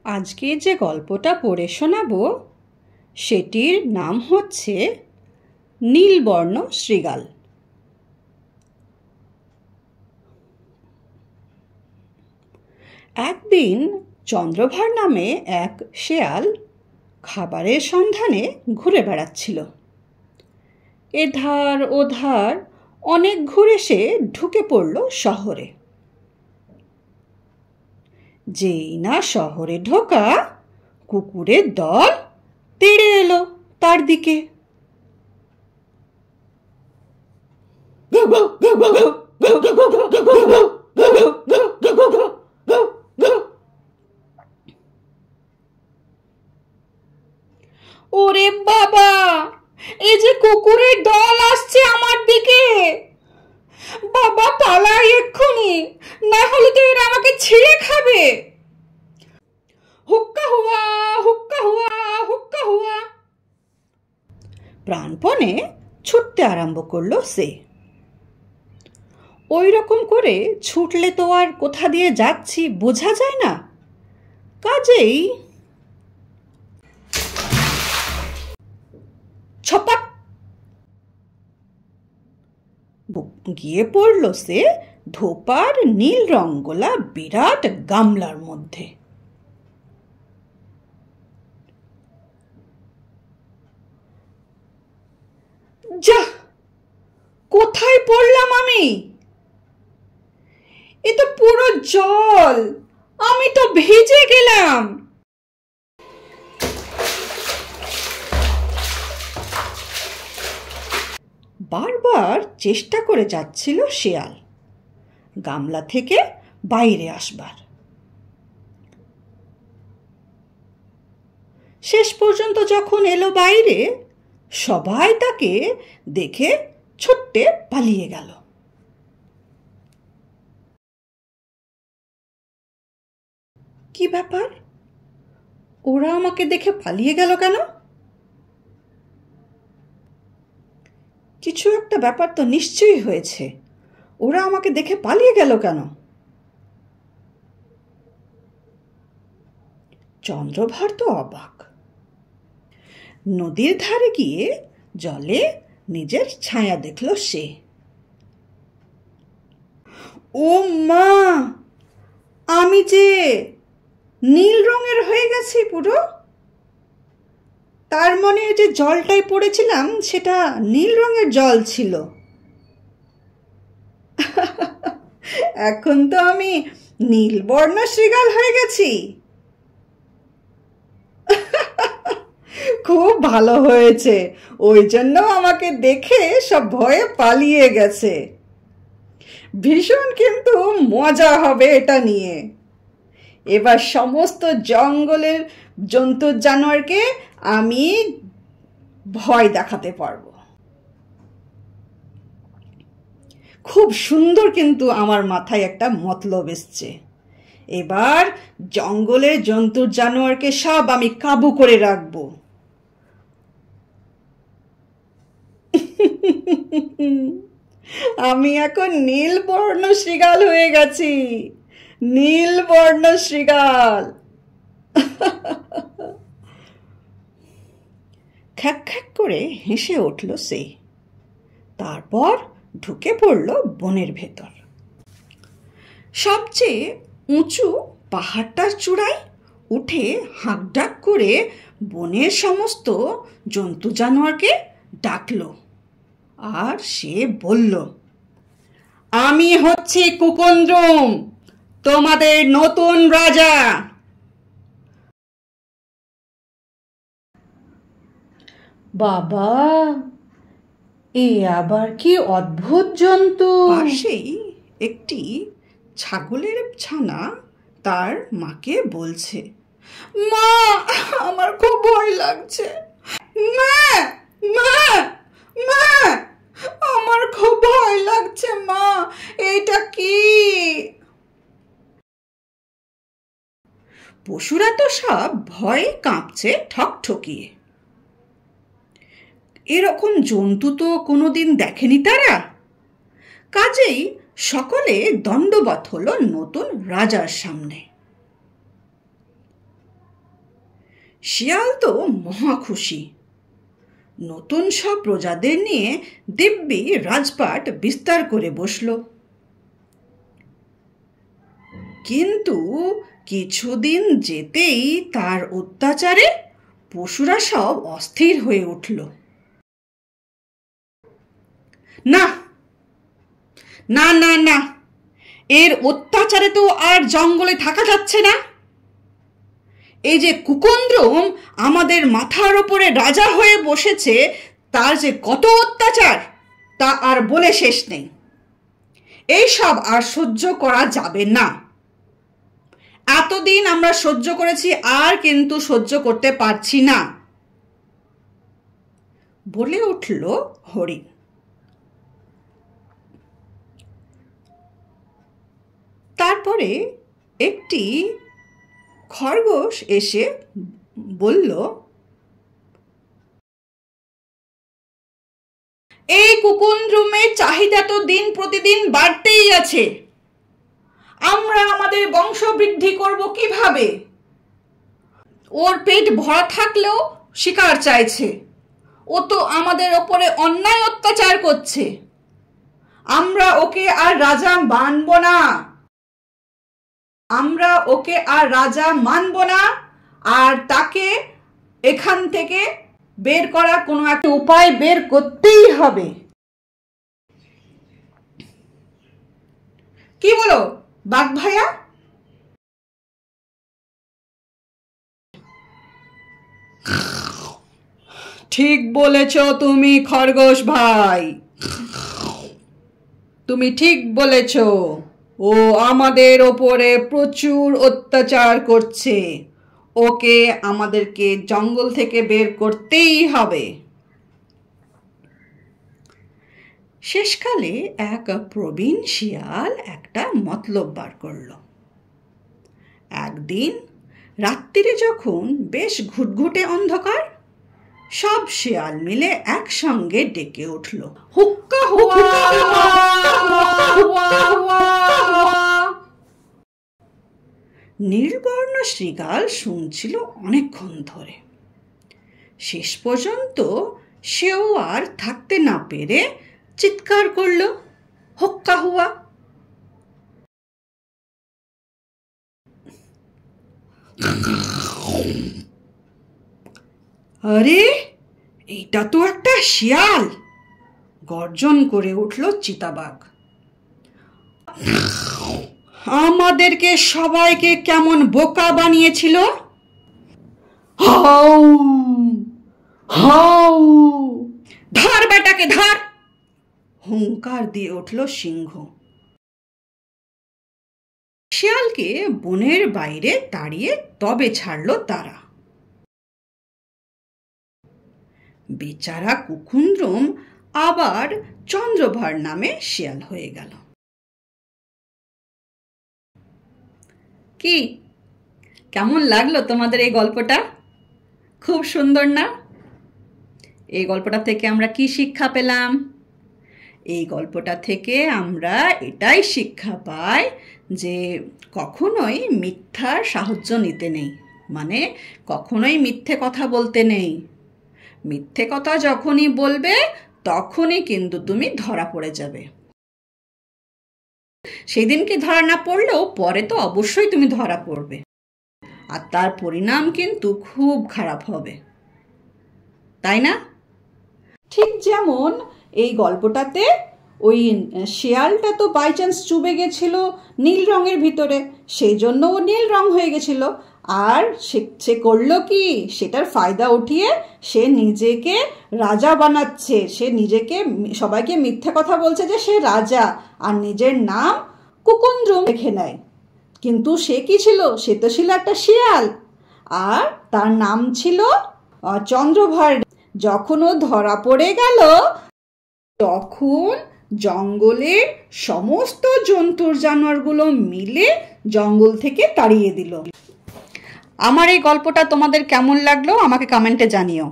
আজকে যে গল্পটা পড়ে শোনাবো সেটির নাম হচ্ছে নীলবর্ণ শৃগাল। একদিন চন্দ্রভার নামে এক শেয়াল খাবারের সন্ধানে ঘুরে বেড়াচ্ছিল। এধার ওধার অনেক ঘুরে সে ঢুকে পড়ল শহরে। যেই না শহরে ঢোকা, কুকুরের দল তেড়ে এলো তার দিকে। ওরে বাবা, এই যে কুকুরের দল আসছে আমার দিকে, বাবা পালাই এক্ষুনি, না হলে তো এরা আমাকে ছিঁড়ে খাবে। হুক্কা হুয়া, হুক্কা হুয়া, হুক্কা হুয়া। প্রাণপণে ছুটতে আরম্ভ করলো সে। ওই রকম করে ছুটলে তো আর কোথা দিয়ে যাচ্ছি বোঝা যায় না, কাজেই ছপাক গিয়ে পড়ল সে ধোপার নীল রঙ্গলা বিরাট গামলার মধ্যে। যা, কোথায় পড়লাম আমি? এ তো পুরো জল, আমি তো ভিজে গেলাম। বারবার চেষ্টা করে যাচ্ছিল শেয়াল গামলা থেকে বাইরে আসবার। শেষ পর্যন্ত যখন এলো বাইরে, সবাই তাকে দেখে ছুট্টে পালিয়ে গেল। কি ব্যাপার, ওরা আমাকে দেখে পালিয়ে গেল কেন? কিছু একটা ব্যাপার তো নিশ্চয়ই হয়েছে, ওরা আমাকে দেখে পালিয়ে গেল কেন? চন্দ্রভার তো অবাক। নদীর ধারে গিয়ে জলে নিজের ছায়া দেখল সে। ও মা, আমি যে নীল রঙের হয়ে গেছি পুরো। তার মানে যে জলটাই পড়েছিলাম সেটা নীল রঙের জল ছিল। এখন তো আমি নীলবর্ণ শৃগাল হয়ে গেছি। খুব ভালো হয়েছে, ওই জন্য আমাকে দেখে সব ভয়ে পালিয়ে গেছে। ভীষণ কিন্তু মজা হবে এটা নিয়ে। এবার সমস্ত জঙ্গলের জন্তু জানোয়ারকে আমি ভয় দেখাতে পারবো। খুব সুন্দর কিন্তু আমার মাথায় একটা মতলব এসছে। এবার জঙ্গলের জন্তু জানোয়ারকে সব আমি কাবু করে রাখবো। আমি এখন নীলবর্ণ শৃগাল হয়ে গেছি, নীলবর্ণ শৃগাল। খ্যাক খ্যাক করে হেসে উঠল সে। তারপর ঢুকে পড়ল বনের ভেতর। সবচেয়ে উঁচু পাহাড়টার চূড়ায় উঠে হাঁকডাক করে বনের সমস্ত জন্তু জানোয়ারকে ডাকল। আর সে বলল, আমি হচ্ছি কুকন্দ্রুম, তোমাদের নতুন রাজা। বাবা, এ আবার কি অদ্ভুত জন্তু! পাশেই একটি ছাগলের ছানা তার মাকে বলছে, মা, আমার খুব ভয় লাগছে। মা, মা, মা, আমার খুব ভয় লাগছে মা, এটা কি? পশুরা তো সব ভয়ে কাঁপছে ঠকঠকিয়ে। এরকম জন্তু তো কোনোদিন দেখেনি তারা। কাজেই সকলে দণ্ডবত হলো নতুন রাজার সামনে। শিয়াল তো মহা খুশি। নতুন সব প্রজাদের নিয়ে দিব্যি রাজপাট বিস্তার করে বসল। কিন্তু কিছুদিন যেতেই তার অত্যাচারে পশুরা সব অস্থির হয়ে উঠল। না না না না, এর অত্যাচারে তো আর জঙ্গলে থাকা যাচ্ছে না। এই যে কুকন্দ্রম আমাদের মাথার ওপরে রাজা হয়ে বসেছে, তার যে কত অত্যাচার তা আর বলে শেষ নেই। এইসব আর সহ্য করা যাবে না। এতদিন আমরা সহ্য করেছি, আর কিন্তু সহ্য করতে পারছি না, বলে উঠল হরিণ। তারপরে একটি খরগোশ এসে বলল, এই কুকুন্দ্রুমের চাহিদা তো দিন প্রতিদিন বাড়তেই আছে। আমরা আমাদের বংশবৃদ্ধি করব কিভাবে? ওর পেট ভরা থাকলেও শিকার চাইছে। ও তো আমাদের ওপরে অন্যায় অত্যাচার করছে। আমরা ওকে আর রাজা মানব না। আমরা ওকে আর রাজা মানব না, আর তাকে এখান থেকে বের করার কোনো একটা উপায় বের করতেই হবে। কি বলো বাঘ ভাইয়া? ঠিক বলেছ তুমি খরগোশ ভাই, তুমি ঠিক বলেছ। ও আমাদের ওপরে প্রচুর অত্যাচার করছে। ওকে আমাদেরকে জঙ্গল থেকে বের করতেই হবে। শেষকালে এক প্রবীণ শিয়াল একটা মতলব বার করল। একদিন রাত্রিরে যখন বেশ ঘুটঘুটে অন্ধকার, সব শিয়াল মিলে একসঙ্গে ডেকে উঠল, হুক্কা হুয়া। নীলবর্ণ শৃগাল শুনছিল অনেকক্ষণ ধরে। শেষ পর্যন্ত সেও আর থাকতে না পেরে চিৎকার করল, হুক্কা হুয়া। আরে এটা তো একটা শিয়াল, গর্জন করে উঠল চিতাবাঘ। আমাদেরকে সবাইকে কেমন বোকা বানিয়েছিল। হাউ হাউ, ধর বেটাকে ধর, হুঙ্কার দিয়ে উঠল সিংহ। শিয়ালকে বনের বাইরে তাড়িয়ে তবে ছাড়ল তারা। বেচারা কুকুন্দ্রুম আবার চন্দ্রভার নামে শিয়াল হয়ে গেল। কি কেমন লাগলো তোমাদের এই গল্পটা? খুব সুন্দর না? এই গল্পটা থেকে আমরা কি শিক্ষা পেলাম? এই গল্পটা থেকে আমরা এটাই শিক্ষা পাই যে কখনোই মিথ্যার সাহায্য নিতে নেই, মানে কখনোই মিথ্যে কথা বলতে নেই। মিথ্যে কথা যখনই বলবে তখনই কিন্তু তুমি ধরা পড়ে যাবে। সেদিন কি ধরা না পড়লেও পরে তো অবশ্যই তুমি ধরা পড়বে, আর তার পরিণাম কিন্তু খুব খারাপ হবে, তাই না? ঠিক যেমন এই গল্পটাতে ওই শিয়ালটা তো বাই চান্স চুবে গেছিল নীল রঙের ভিতরে, সেই জন্য ও নীল রং হয়ে গেছিল। আর সে করলো কি, সেটার ফায়দা উঠিয়ে সে নিজেকে রাজা বানাচ্ছে। সে নিজেকে সবাইকে মিথ্যা কথা বলছে যে সে রাজা, আর নিজের নাম কুকুন্দ্রুম রেখে নেয়। কিন্তু সে কি ছিল? সে তো ছিল একটা শিয়াল, আর তার নাম ছিল চন্দ্রভার। যখন ও ধরা পড়ে গেল তখন জঙ্গলের সমস্ত জন্তুর জানোয়ারগুলো মিলে জঙ্গল থেকে তাড়িয়ে দিল। আমার এই গল্পটা তোমাদের কেমন লাগলো আমাকে কমেন্টে জানিও।